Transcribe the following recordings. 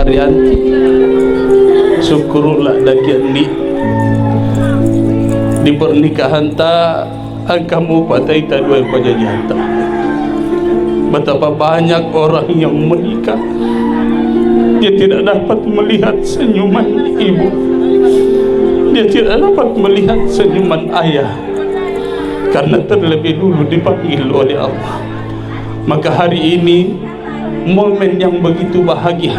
Arianti syukurlah dakian di pernikahan ta ang kamu patay ta dua pajajan ta. Betapa banyak orang yang menikah dia tidak dapat melihat senyuman ibu, dia tidak dapat melihat senyuman ayah karena terlebih dulu dipanggil oleh Allah. Maka hari ini momen yang begitu bahagia,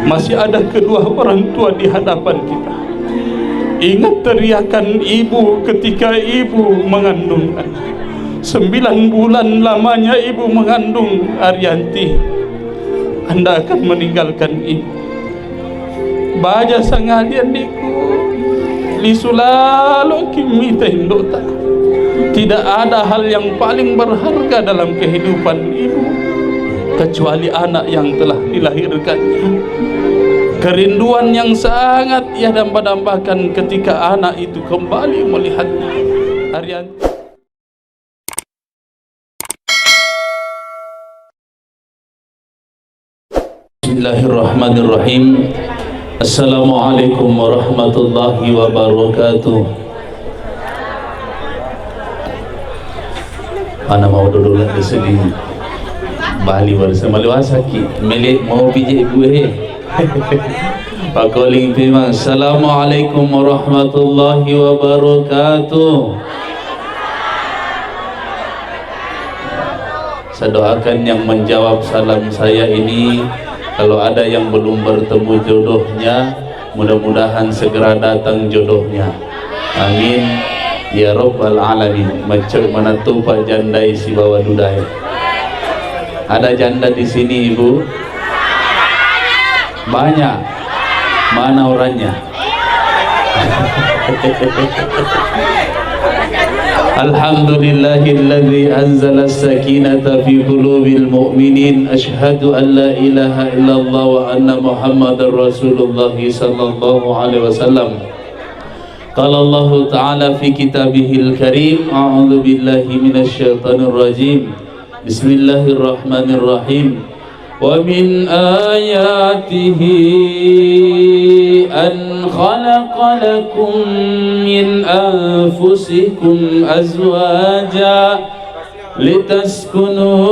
masih ada kedua orang tua di hadapan kita. Ingat teriakan ibu ketika ibu mengandung anak. 9 bulan lamanya ibu mengandung Arianti. Anda akan meninggalkan ibu. Baja sangalian diku lisulalo kimi tendota. Tidak ada hal yang paling berharga dalam kehidupan ibu kecuali anak yang telah dilahirkannya. Kerinduan yang sangat ia dambakan ketika anak itu kembali melihatnya. Arianti. Bismillahirrahmanirrahim. Assalamualaikum warahmatullahi wabarakatuh. Mana mau duduk di sini Bali bersama Liwasaki milik mau pijak ibu Pak Koling Pimang. Assalamualaikum warahmatullahi wabarakatuh. Saya doakan yang menjawab salam saya ini, kalau ada yang belum bertemu jodohnya, mudah-mudahan segera datang jodohnya. Amin ya rabbal alamin. Macam mana tu Pak Jandai si bawa dudai. Ada janda di sini ibu? Banyak. Mana orangnya? Alhamdulillahilladzi anzala as-sakinata fi qulubil mu'minin. Asyhadu an la ilaha illallah wa anna Muhammadar Rasulullah sallallahu alaihi wasallam. Qala Allah ta'ala fi kitabihil karim. A'udzu billahi minasyaitonir rajim. Bismillahirrahmanirrahim. Wa min ayatihi an khalaqa lakum min anfusikum azwaja litaskunu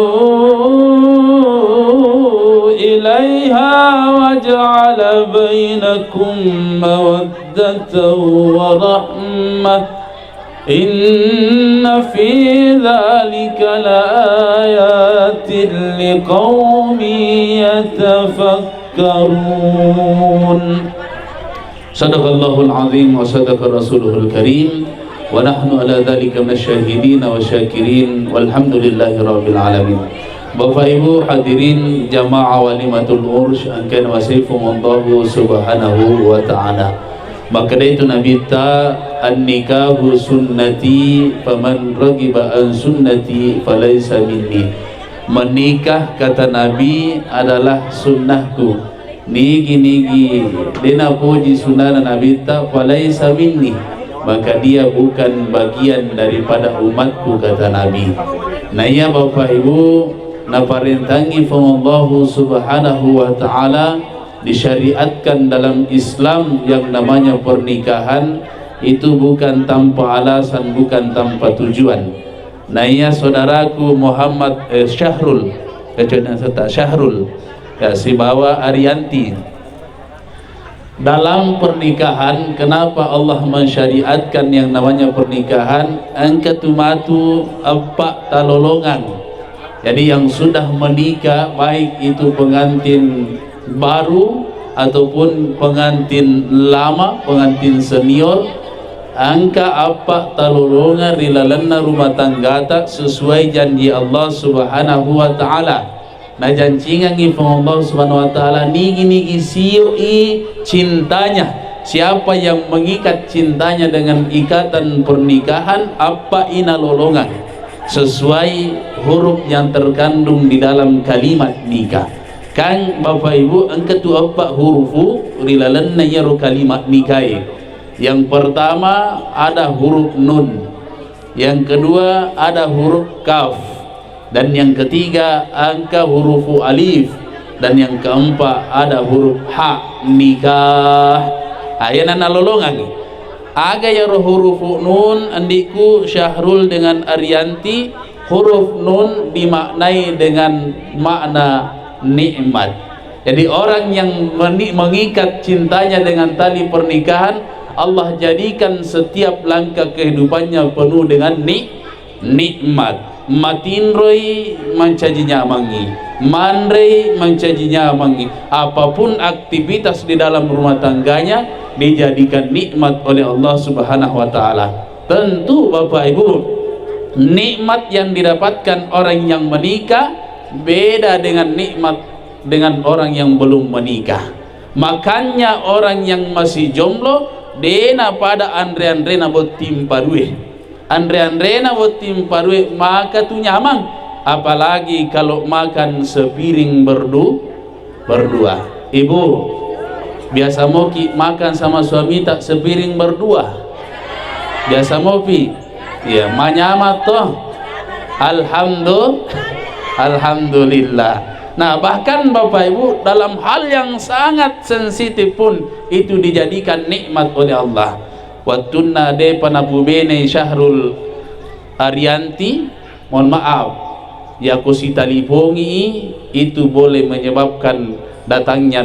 ilaiha wa ja'ala bainakum mawaddatan wa rahmah. Inna fi dhalika laayatin liqaumin yatafakkarun. Sadaqallahul azim wa sadaqa rasuluhul karim wa nahnu ala dhalika minasyahidin wa syakirin walhamdulillahi rabbil alamin. Bapak Ibu hadirin jamaah walimatul ursh angkan wasifumullahu subhanahu wa ta'ala. Maka itu Nabi ta an-nikahu sunnati faman ragiba an sunnati falaysa minni. Menikah kata Nabi adalah sunnahku. Nigi dena puji sunnah Nabi ta falaysa minni, maka dia bukan bagian daripada umatku kata Nabi. Nah ya Bapak Ibu, naparintangi Allah subhanahu wa ta'ala disyariatkan dalam Islam yang namanya pernikahan itu bukan tanpa alasan, bukan tanpa tujuan. Nah ya saudaraku Muhammad Syahrul ya si bawa Arianti dalam pernikahan. Kenapa Allah mensyariatkan yang namanya pernikahan? Angkatumatu apa talolongan. Jadi yang sudah menikah, baik itu pengantin baru ataupun pengantin lama, pengantin senior, angka apa talolongan rilalanna rumah tangga tak sesuai janji Allah subhanahu wa ta'ala. Nah jancingan Allah subhanahu wa ta'ala nigi sioi cintanya. Siapa yang mengikat cintanya dengan ikatan pernikahan, apa ina lolongan sesuai huruf yang terkandung di dalam kalimat nikah. Kan Bapak Ibu angkat tu apa hurufu rilalanna yaru kalimat nikah. Yang pertama ada huruf nun, yang kedua ada huruf kaf, dan yang ketiga angka hurufu alif, dan yang keempat ada huruf ha, nikah. Ayeuna nalolongan aga ya huruf nun andiku Syahrul dengan Arianti, huruf nun dimaknai dengan makna nikmat. Jadi orang yang mengikat cintanya dengan tali pernikahan, Allah jadikan setiap langkah kehidupannya penuh dengan nikmat. Matinroi mencajinya mangi, mandrei mencajinya mangi. Apapun aktivitas di dalam rumah tangganya dijadikan nikmat oleh Allah Subhanahu wa taala. Tentu Bapak Ibu, nikmat yang didapatkan orang yang menikah beda dengan nikmat dengan orang yang belum menikah. Makanya orang yang masih jomblo dena pada andre-andrena buat tim parwe, andre-andrena buat tim parwe, maka tuh nyaman. Apalagi kalau makan sepiring berdua. Ibu biasa mau makan sama suami tak sepiring berdua? Biasa mau ya manyamat toh. Alhamdulillah. Nah, bahkan Bapak Ibu dalam hal yang sangat sensitif pun itu dijadikan nikmat oleh Allah. Watunna de panapu bene Syahrul Arianti, mohon maaf ya ku si talipongi itu boleh menyebabkan datangnya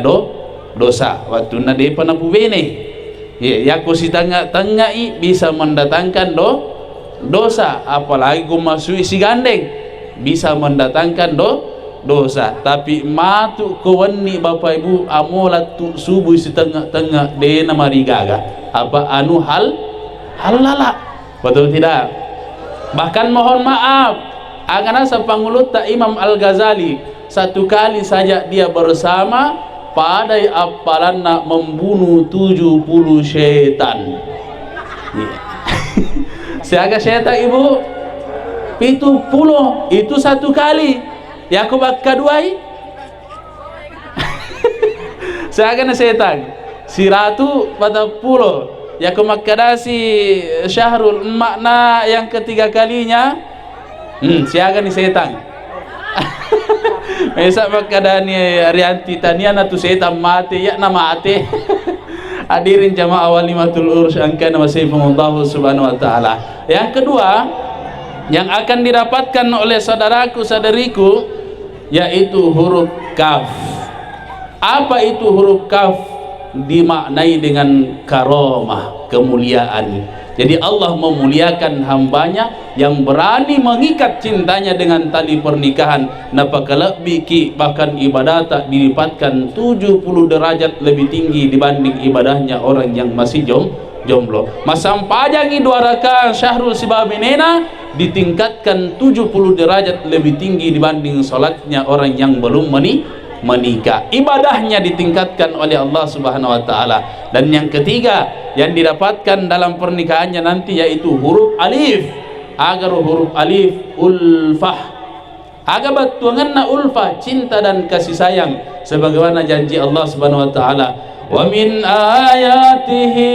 dosa. Watunna de panapu bene ya ku si tengah-tengai bisa mendatangkan dosa, apalagi ku masuk si gandeng bisa mendatangkan dosa. Tapi matu kewani Bapak Ibu amolat tu subuh setengah-tengah dena marigaga apa anu halala, betul tidak? Bahkan mohon maaf agana sapangulut tak Imam Al-Ghazali satu kali saja dia bersama pada apalanna membunuh 70 setan. Siaga setan Ibu 70 itu satu kali. Ya aku bakal duai seakan setan si ratu pada pulau ya aku makadasi Syahrul makna yang ketiga kalinya seakan setan Mesa makadani Arianti taniana tu setan mati ya nama mati. Hadirin jamaah walimatul urus angkana wasifumullah subhanahu wa ta'ala. Yang kedua yang akan didapatkan oleh saudaraku saudariku yaitu huruf kaf. Apa itu huruf kaf? Dimaknai dengan karomah, kemuliaan. Jadi Allah memuliakan hambanya yang berani mengikat cintanya dengan tali pernikahan. Napakala biki bahkan ibadah tak dilipatkan 70 derajat lebih tinggi dibanding ibadahnya orang yang masih jomblo. Masam pajangi 2 rakaat Syahrul Sibabenena ditingkatkan 70 derajat lebih tinggi dibanding salatnya orang yang belum menikah. Ibadahnya ditingkatkan oleh Allah Subhanahu wa taala. Dan yang ketiga yang didapatkan dalam pernikahannya nanti yaitu huruf alif. Agar huruf alif ulfah. Agar batuanganna ulfah, cinta dan kasih sayang sebagaimana janji Allah Subhanahu wa taala. Wa min ayatihi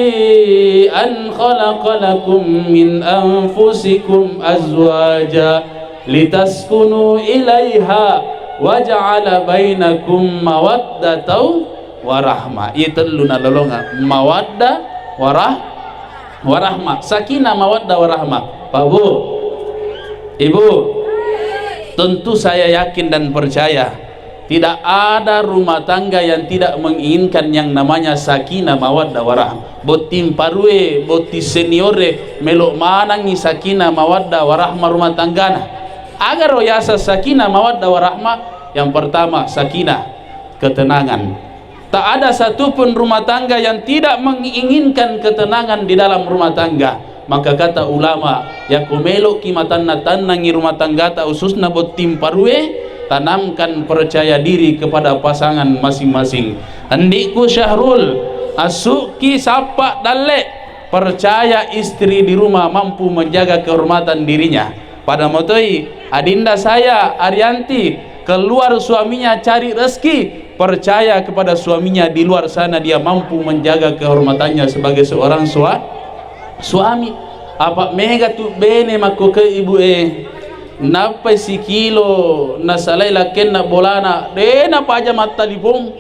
an khalaqa lakum min anfusikum azwaja litaskunu ilaiha wa ja'ala bainakum mawaddatan wa rahmah. Itu luna lolonga mawaddah wa rahmah, sakinah mawaddah wa rahmah. Pak Bu, Ibu, tentu saya yakin dan percaya tidak ada rumah tangga yang tidak menginginkan yang namanya sakinah mawaddah warahmah. Botim parwe, boti seniore melok manangi sakinah mawaddah warahmah rumah tanggana. Agar royasa sakinah mawaddah warahmah, yang pertama sakinah, ketenangan. Tak ada satupun rumah tangga yang tidak menginginkan ketenangan di dalam rumah tangga. Maka kata ulama, ya kumelo kimatanna tanangi rumah tangga ta ususna botim parwe, tanamkan percaya diri kepada pasangan masing-masing. Andikku Syahrul asuki sapa dalek percaya istri di rumah mampu menjaga kehormatan dirinya. Pada motoi adinda saya Arianti keluar suaminya cari rezeki, percaya kepada suaminya di luar sana dia mampu menjaga kehormatannya sebagai seorang suami. Apa mega tu bene mako ke ibu napai si kilo na salay laken na bolana de na paja matalipong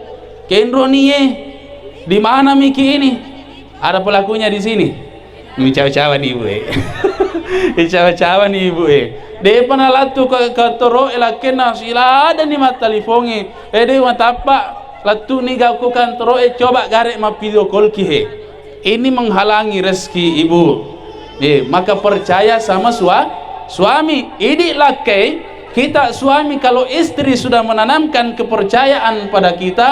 kenro niye di mana miki ini ada pelakunya di sini ini cawa-cawa nih ibu ini cawa-cawa nih ibu de panalatu ka toro laken na sila ada ni matalipongi de matapa latu ni gak ku kantoro coba garek ma video call ki ini menghalangi rezeki ibu maka percaya sama suami ini laki kita suami kalau istri sudah menanamkan kepercayaan pada kita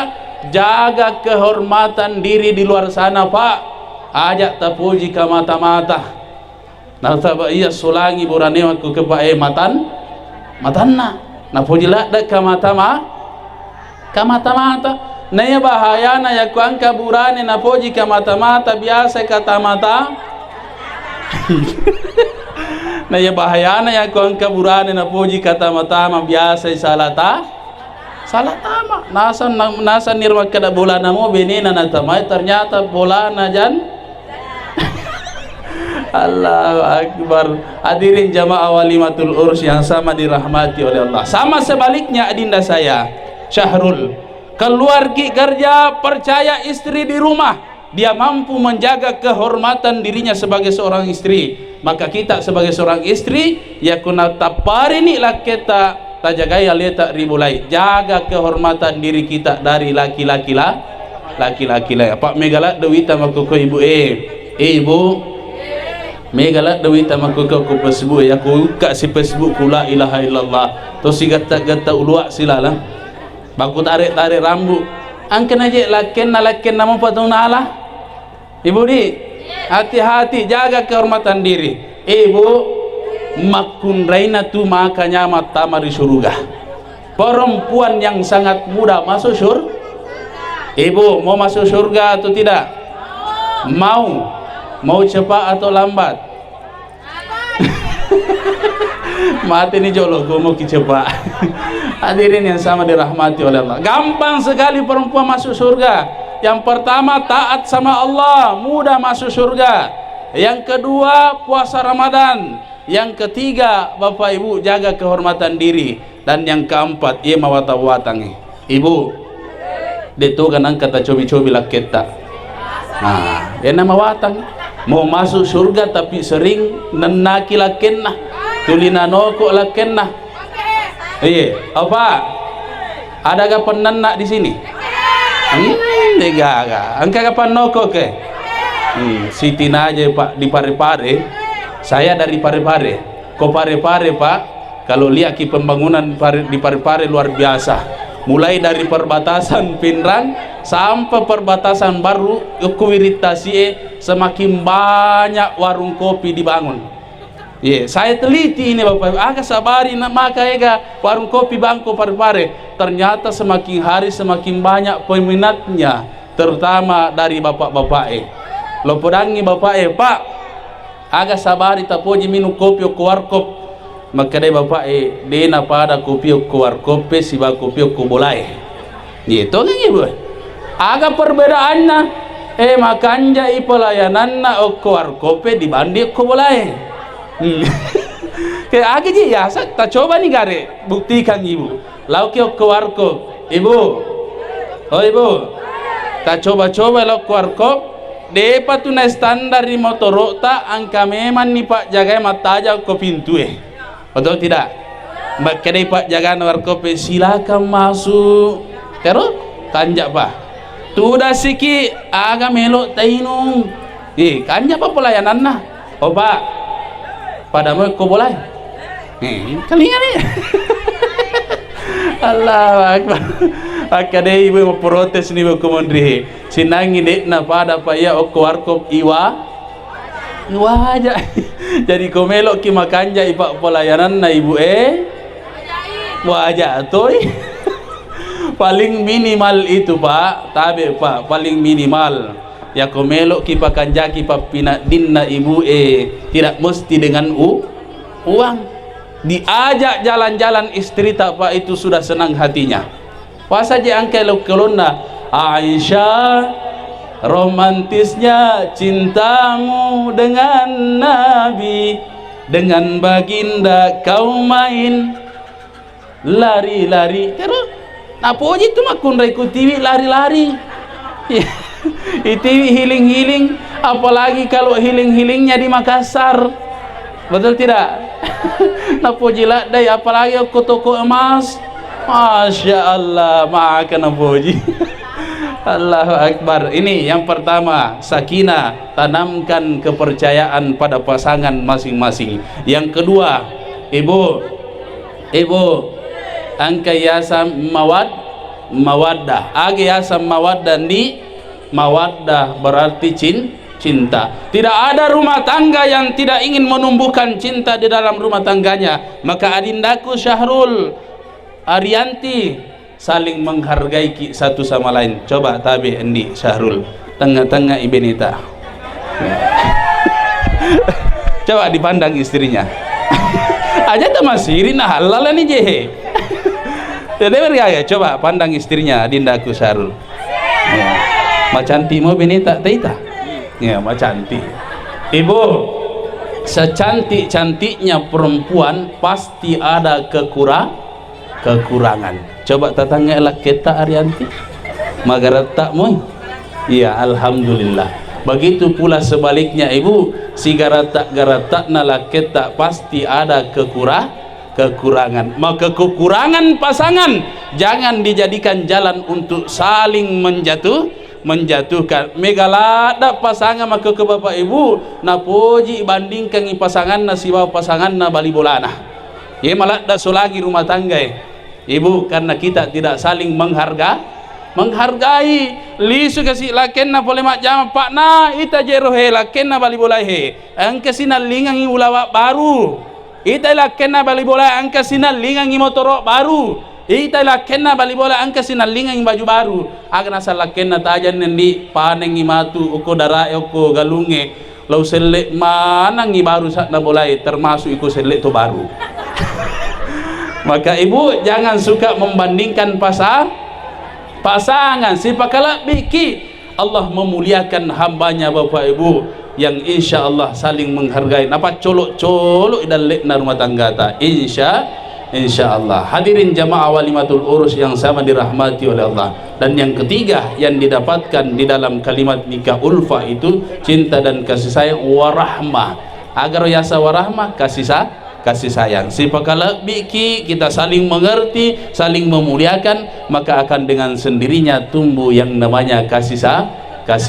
jaga kehormatan diri di luar sana pak ajak tapuji ke mata-mata nah taba iya sulangi burane aku ke matanna na pujilah dak ke mata-mata naya bahayana ya ku angka burane na puji ke mata-mata biasa kata mata na ya bahayana ya ku angka burane na puji kata mata biasa salata nasa nirwa kada bolana mo benina na tamay ternyata bolana jan Allahu Akbar. Hadirin jamaah walimatul urs yang sama dirahmati oleh Allah. Sama sebaliknya adinda saya Syahrul, keluar kerja percaya istri di rumah, dia mampu menjaga kehormatan dirinya sebagai seorang istri, maka kita sebagai seorang istri ya kuna taparini lah kita tajagai aleta ribulai, jaga kehormatan diri kita dari laki-laki lah Pak Megala dewita makuko ibu ibu Megala dewita makuko ku Facebook ya ku si Facebook kula ilaha illallah to si gata ulua silalang baku tarik rambut angken aja laken nama patung nala ibu di hati-hati jaga kehormatan diri ibu makun raina tu makanya mata mari surga perempuan yang sangat muda masuk surga ibu mau masuk surga atau tidak mau cepat atau lambat mati nih jolo gue mau cepat hadirin yang sama dirahmati oleh Allah gampang sekali perempuan masuk surga yang pertama taat sama Allah mudah masuk surga yang kedua puasa Ramadan yang ketiga bapak ibu jaga kehormatan diri dan yang keempat ia mawata-watangi ibu deto ganang kata cobi-cobi lah kita nah dia nama watang mau masuk surga tapi sering nenaki lakenna tulina noko lakenna iya apa ada kapan nenak di sini tiga angka kapan noko ke Siti aja pak di Pare-Pare saya dari Pare-Pare kok Pare-Pare pak kalau lihat ki pembangunan di Pare-Pare luar biasa mulai dari perbatasan Pinrang sampai perbatasan baru Kuwiritasi semakin banyak warung kopi dibangun saya teliti ini bapak agak sabari maka warung kopi bangko Pare-Pare ternyata semakin hari semakin banyak peminatnya terutama dari bapak-bapak lo podangi bapak pak agak sabari tapoji minum kopi ke warkop maka dai bapak dena pada kopi ke warkop si ba kopi ke bolai gitu kan ibu agak perbedaannya makanya pelayanan na ke warkop dibanding ke bolai kayak agak ya tak coba nih gare buktikan ibu lau ke warkop ibu ibu tak coba-coba lau ke warkop depa tu na standar di motor tak angka memang nih pak jaga mata aja ke pintu betul tidak maka dai pak jaga warkop silakan masuk terus kanjak pak tuh dah siki agak melok tainung kanjak pak pelayanan nah pak pada mau kau boleh kalian nih Allah Akbar maka dai ibu mau protes nih bu komandri sinangi dek na pada pak ya warkop iwa aja jadi komelok ki makanja ipak pelayanan na ibu wajah toy paling minimal itu pak tabe pak paling minimal ya komelok ki pakanja ki papina dinna ibu tidak mesti dengan uang diajak jalan-jalan istri tak pak itu sudah senang hatinya pas saja angkai lokolona Aisyah romantisnya cintamu dengan Nabi dengan baginda kau main lari-lari terus napo itu makun reku TV lari-lari TV healing-healing, apalagi kalau healing-healingnya di Makassar, betul tidak? Napo jilat day, apalagi aku toko emas, Masya Allah, makan napoji. Allahu Akbar. Ini yang pertama, sakinah, tanamkan kepercayaan pada pasangan masing-masing. Yang kedua, ibu angka yasam mawaddah. Agi yasam mawaddah di mawaddah berarti cinta. Tidak ada rumah tangga yang tidak ingin menumbuhkan cinta di dalam rumah tangganya. Maka adindaku Syahrul Arianti saling menghargai satu sama lain. Coba tabi endi Syahrul tengah-tengah Ibenita. Coba dipandang istrinya. Aja tak masih nah halal nih jehe. Ya, coba pandang istrinya adindaku Syahrul. Ya. Macanti mau Benita Taita. Ya, macanti. Ibu, secantik-cantiknya perempuan pasti ada kekurangan. Coba tatangga elak kita Arianti. Magarat tak moy. Iya, alhamdulillah. Begitu pula sebaliknya ibu, si garatak nalak kita pasti ada kekurangan. Maka kekurangan pasangan jangan dijadikan jalan untuk saling menjatuhkan. Megalada pasangan maka ke bapak ibu napoji bandingkan pasangan na siwa pasangan na bali bolana. Ye malah da solagi rumah tangga ibu, karena kita tidak saling menghargai. Lisu kasih laken na pole mak jam pak na ita jerohe laken na bali bola he. Angke sinalingang ulawa baru. Ita laken na bali bola angke sinalingang motorok baru. Ita lakenna bali bola angka sinalingang baju baru. Agna salakenna tajan nendi paneng matu uko darae uko galunge lau selek mana ngi baru sak na bolai termasuk iko selek to baru. Maka ibu jangan suka membandingkan pasangan. Sipakala biki Allah memuliakan hambanya bapak ibu yang insya Allah saling menghargai. Napa colok-colok dan lekna rumah tangga ta insya Allah. Hadirin jamaah walimatul urus yang sama dirahmati oleh Allah. Dan yang ketiga yang didapatkan di dalam kalimat nikah ulfa itu cinta dan kasih sayang, warahmah. Agar yasa warahmah kasih sayang. Sipakala biki kita saling mengerti, saling memuliakan, maka akan dengan sendirinya tumbuh yang namanya kasih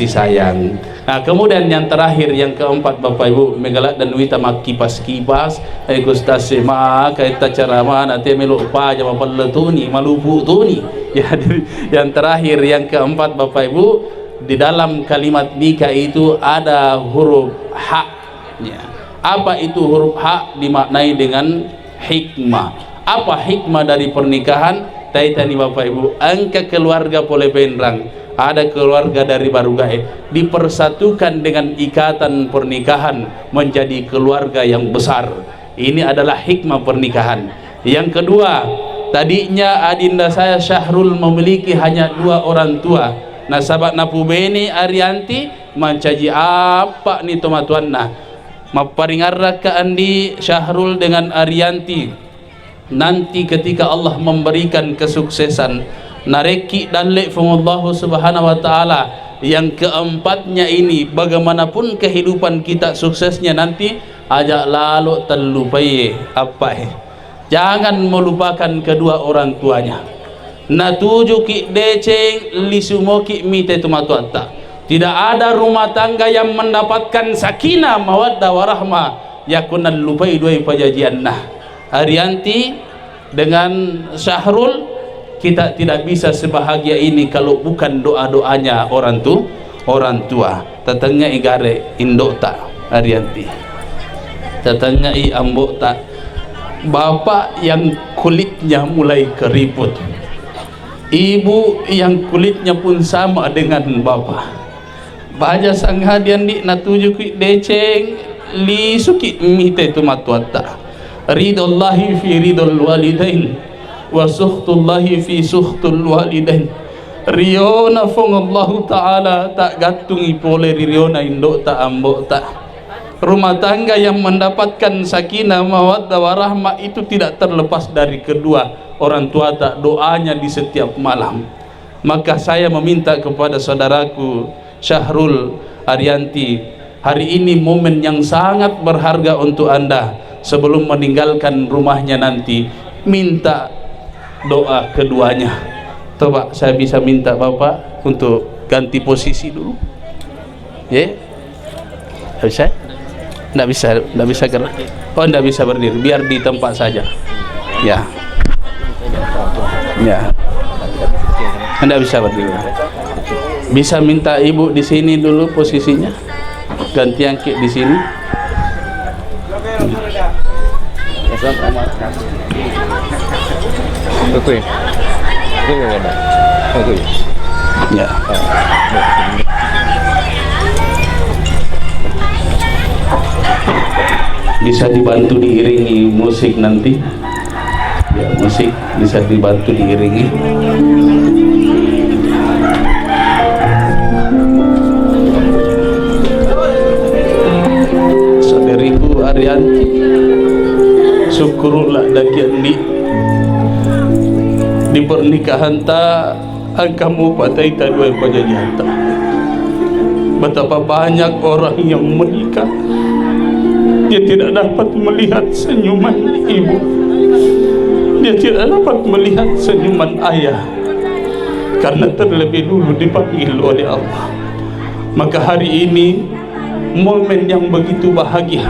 sayang. Nah, kemudian yang terakhir, yang keempat bapak ibu, megalak dan wita mak kipas Gustas sema kaita cara mana te melu pa jama palletuni malupu tuni. Ya, yang terakhir yang keempat bapak ibu, di dalam kalimat nikah itu ada huruf ha. Ya. Apa itu huruf ha? Dimaknai dengan hikmah. Apa hikmah dari pernikahan? Taitani bapak ibu, angka keluarga pole penrang. Ada keluarga dari Barugahe dipersatukan dengan ikatan pernikahan menjadi keluarga yang besar. Ini adalah hikmah pernikahan. Yang kedua, tadinya adinda saya Syahrul memiliki hanya 2 orang tua. Nah sahabat napu beni Arianti mencaji apa nih tomatuanna maparingarra ka andi Syahrul dengan Arianti. Nanti ketika Allah memberikan kesuksesan nareki dan le'fumullahu subhanahu wa ta'ala, yang keempatnya ini bagaimanapun kehidupan kita suksesnya nanti ajak lalu terlupai apa jangan melupakan kedua orang tuanya. Natuju ki deceng lisumoki mite tumatuata. Tidak ada rumah tangga yang mendapatkan sakinah mawaddah warahmah yakunan lupai dua pajajiannah. Arianti dengan Syahrul, kita tidak bisa sebahagia ini kalau bukan doa-doanya orang tua. Tetangga igare indok tak Arianti, tetangga i ambok tak, bapak yang kulitnya mulai keriput, ibu yang kulitnya pun sama dengan bapak. Baja sang hadian di natuju ki deceng li suki mite tu matuata. Ridallahi fi ridal walidain wa suhtullahi fi suhtul walidain. Riona fong Allah Ta'ala tak gatungi pole riona indok tak ambok tak. Rumah tangga yang mendapatkan sakinah mawaddah warahmah itu tidak terlepas dari kedua orang tua tak doanya di setiap malam. Maka saya meminta kepada saudaraku Syahrul Arianti, hari ini momen yang sangat berharga untuk Anda. Sebelum meninggalkan rumahnya nanti, minta doa keduanya. Coba saya bisa minta Bapak untuk ganti posisi dulu. Ya? Bisa? Nggak bisa gerak. Oh, nggak bisa berdiri, biar di tempat saja. Ya. Ya. Nggak bisa berdiri. Bisa minta ibu di sini dulu posisinya. Ganti angkit di sini. Ya. Bisa dibantu diiringi musik nanti. Ya, musik bisa dibantu diiringi. Saudariku Arianti, syukurlah dakian di pernikahan ta angkamu patai ta dua pajajahan ta. Betapa banyak orang yang menikah, dia tidak dapat melihat senyuman ibu, dia tidak dapat melihat senyuman ayah, karena terlebih dulu dipanggil oleh Allah. Maka hari ini momen yang begitu bahagia,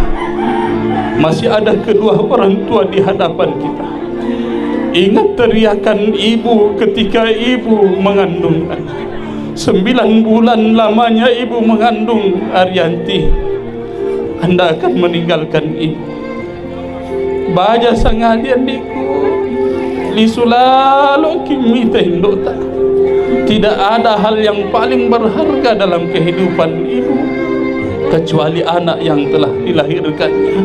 masih ada kedua orang tua di hadapan kita. Ingat teriakan ibu ketika ibu mengandung anak. 9 bulan lamanya ibu mengandung Arianti. Anda akan meninggalkan ibu. Baja sangalian diku lisulalo kimita hindota. Tidak ada hal yang paling berharga dalam kehidupan ibu kecuali anak yang telah dilahirkannya.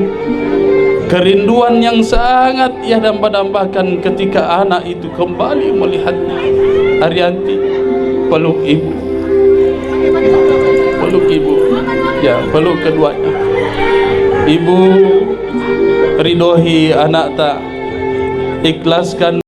Kerinduan yang sangat ia dambakan ketika anak itu kembali melihatnya. Arianti, peluk ibu, peluk ibu, ya, peluk keduanya. Ibu ridohi anak tak, ikhlaskan.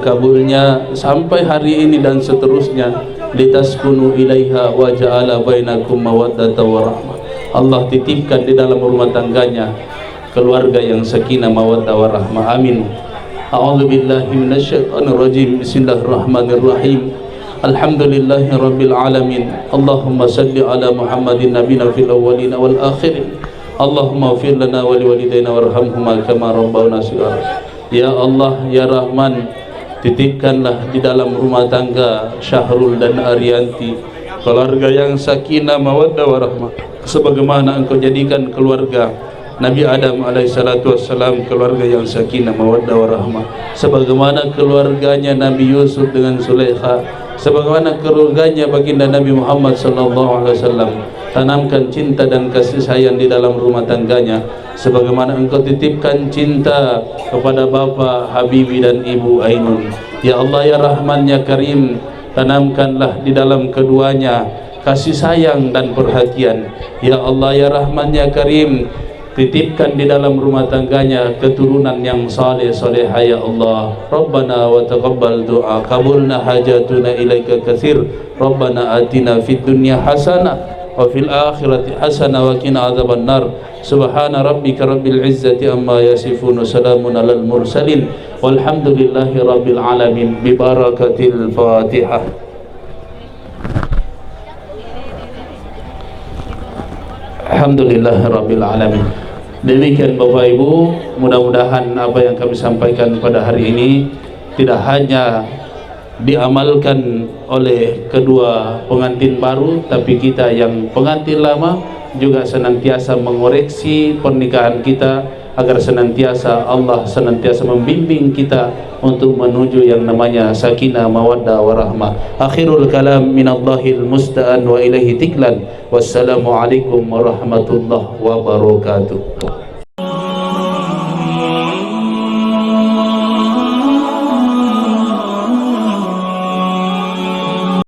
Kabulnya sampai hari ini dan seterusnya, litaskunu ilaiha wa ja'ala bainakum mawaddatan wa rahmah. Allah titipkan di dalam rumah tangganya keluarga yang sakinah mawaddah wa rahmah. Amin. A'udzubillahi minasyaitonir rajim. Bismillahirrahmanirrahim. Alhamdulillahi rabbil alamin. Allahumma salli ala Muhammadin nabiyina fil awwalin wal akhirin. Allahumma ighfir lana wa liwalidayna warhamhuma kama rabbawna shighara. Ya Allah, ya Rahman, titipkanlah di dalam rumah tangga Syahrul dan Arianti keluarga yang sakinah mawaddah warahmah, sebagaimana Engkau jadikan keluarga Nabi Adam alaihissalatu wassalam keluarga yang sakinah mawaddah warahmah, sebagaimana keluarganya Nabi Yusuf dengan Zulaikha, sebagaimana keluarganya baginda Nabi Muhammad sallallahu alaihi wasallam. Tanamkan cinta dan kasih sayang di dalam rumah tangganya, sebagaimana Engkau titipkan cinta kepada Bapa Habibi dan Ibu Ainun. Ya Allah, ya Rahman, ya Karim, tanamkanlah di dalam keduanya kasih sayang dan perhatian. Ya Allah, ya Rahman, ya Karim, titipkan di dalam rumah tangganya keturunan yang saleh salehah. Ya Allah, Rabbana wa taqabbal du'a, kabulna hajatuna ilaika katsir. Rabbana atina fid dunya hasanah wa fil akhirati hasanah wa qina adzabannar. Subhana rabbika rabbil izzati amma yasifun, salamun alal mursalin, walhamdulillahi rabbil alamin. Bi barakatil Fatihah. Alhamdulillahi rabbil alamin. Demikian Bapak Ibu, mudah-mudahan apa yang kami sampaikan pada hari ini tidak hanya diamalkan oleh kedua pengantin baru, tapi kita yang pengantin lama juga senantiasa mengoreksi pernikahan kita agar senantiasa Allah senantiasa membimbing kita untuk menuju yang namanya sakinah mawaddah warahmah. Akhirul kalam minallahil musta'an wa ilaihi tiklan. Wassalamualaikum warahmatullahi wabarakatuh.